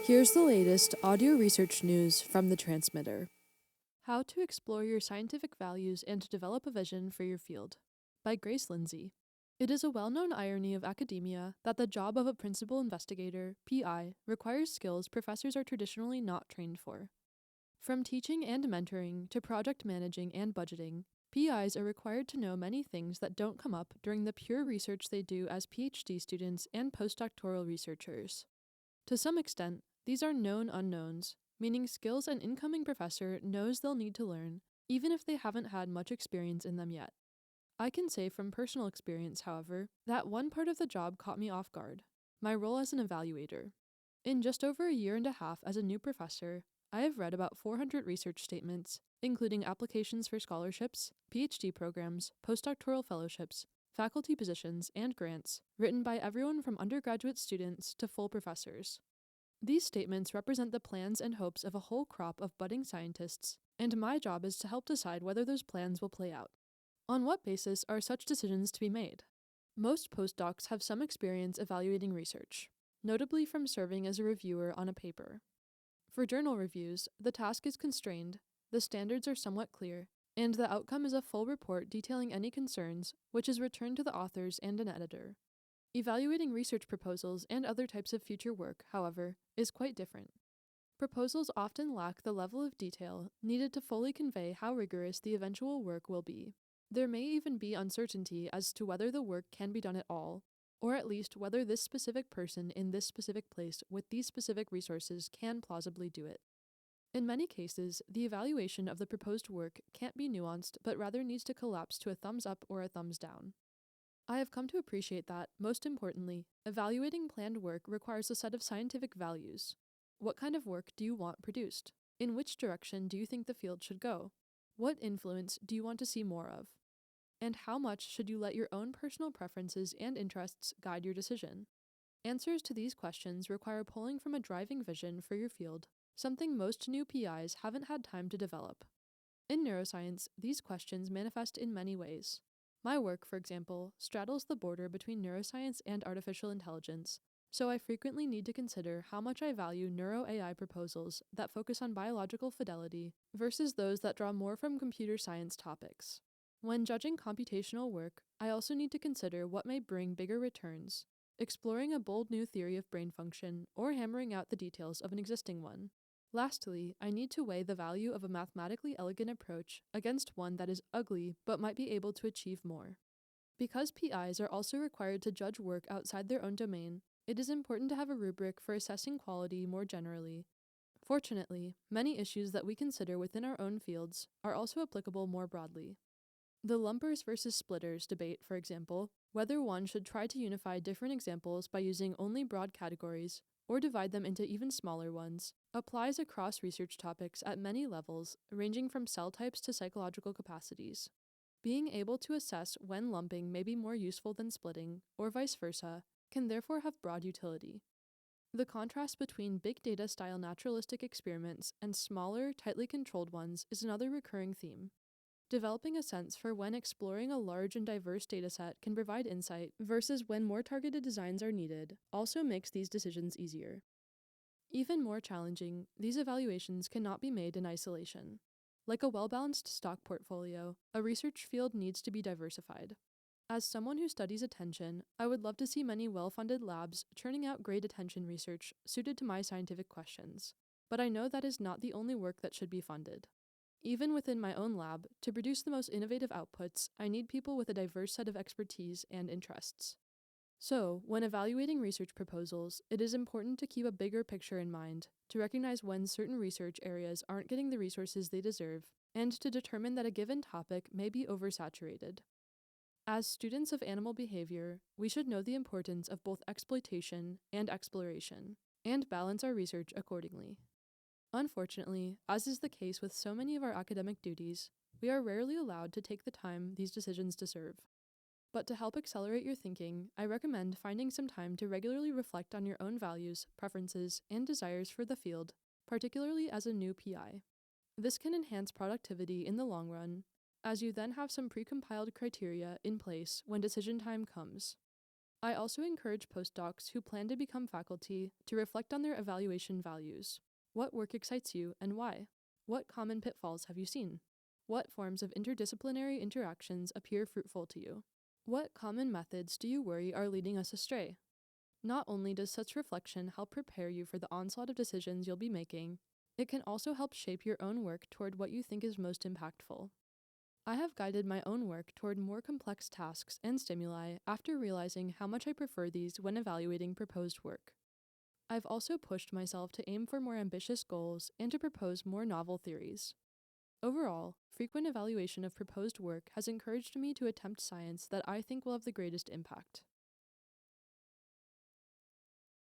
Here's the latest audio research news from the transmitter. How to Explore Your Scientific Values and Develop a Vision for Your Field by Grace Lindsay. It is a well-known irony of academia that the job of a principal investigator, PI, requires skills professors are traditionally not trained for. From teaching and mentoring to project managing and budgeting, PIs are required to know many things that don't come up during the pure research they do as PhD students and postdoctoral researchers. To some extent, these are known unknowns, meaning skills an incoming professor knows they'll need to learn, even if they haven't had much experience in them yet. I can say from personal experience, however, that one part of the job caught me off guard: my role as an evaluator. In just over a year and a half as a new professor, I have read about 400 research statements, including applications for scholarships, PhD programs, postdoctoral fellowships, faculty positions, and grants, written by everyone from undergraduate students to full professors. These statements represent the plans and hopes of a whole crop of budding scientists, and my job is to help decide whether those plans will play out. On what basis are such decisions to be made? Most postdocs have some experience evaluating research, notably from serving as a reviewer on a paper. For journal reviews, the task is constrained, the standards are somewhat clear, and the outcome is a full report detailing any concerns, which is returned to the authors and an editor. Evaluating research proposals and other types of future work, however, is quite different. Proposals often lack the level of detail needed to fully convey how rigorous the eventual work will be. There may even be uncertainty as to whether the work can be done at all, or at least whether this specific person in this specific place with these specific resources can plausibly do it. In many cases, the evaluation of the proposed work can't be nuanced but rather needs to collapse to a thumbs up or a thumbs down. I have come to appreciate that, most importantly, evaluating planned work requires a set of scientific values. What kind of work do you want produced? In which direction do you think the field should go? What influence do you want to see more of? And how much should you let your own personal preferences and interests guide your decision? Answers to these questions require pulling from a driving vision for your field, something most new PIs haven't had time to develop. In neuroscience, these questions manifest in many ways. My work, for example, straddles the border between neuroscience and artificial intelligence, so I frequently need to consider how much I value neuro-AI proposals that focus on biological fidelity versus those that draw more from computer science topics. When judging computational work, I also need to consider what may bring bigger returns, exploring a bold new theory of brain function or hammering out the details of an existing one. Lastly, I need to weigh the value of a mathematically elegant approach against one that is ugly but might be able to achieve more. Because PIs are also required to judge work outside their own domain, it is important to have a rubric for assessing quality more generally. Fortunately, many issues that we consider within our own fields are also applicable more broadly. The lumpers versus splitters debate, for example, whether one should try to unify different examples by using only broad categories or divide them into even smaller ones, applies across research topics at many levels, ranging from cell types to psychological capacities. Being able to assess when lumping may be more useful than splitting, or vice versa, can therefore have broad utility. The contrast between big data-style naturalistic experiments and smaller, tightly controlled ones is another recurring theme. Developing a sense for when exploring a large and diverse dataset can provide insight versus when more targeted designs are needed also makes these decisions easier. Even more challenging, these evaluations cannot be made in isolation. Like a well-balanced stock portfolio, a research field needs to be diversified. As someone who studies attention, I would love to see many well-funded labs churning out great attention research suited to my scientific questions, but I know that is not the only work that should be funded. Even within my own lab, to produce the most innovative outputs, I need people with a diverse set of expertise and interests. So, when evaluating research proposals, it is important to keep a bigger picture in mind, to recognize when certain research areas aren't getting the resources they deserve, and to determine that a given topic may be oversaturated. As students of animal behavior, we should know the importance of both exploitation and exploration, and balance our research accordingly. Unfortunately, as is the case with so many of our academic duties, we are rarely allowed to take the time these decisions deserve. But to help accelerate your thinking, I recommend finding some time to regularly reflect on your own values, preferences, and desires for the field, particularly as a new PI. This can enhance productivity in the long run, as you then have some precompiled criteria in place when decision time comes. I also encourage postdocs who plan to become faculty to reflect on their evaluation values. What work excites you and why? What common pitfalls have you seen? What forms of interdisciplinary interactions appear fruitful to you? What common methods do you worry are leading us astray? Not only does such reflection help prepare you for the onslaught of decisions you'll be making, it can also help shape your own work toward what you think is most impactful. I have guided my own work toward more complex tasks and stimuli after realizing how much I prefer these when evaluating proposed work. I've also pushed myself to aim for more ambitious goals and to propose more novel theories. Overall, frequent evaluation of proposed work has encouraged me to attempt science that I think will have the greatest impact.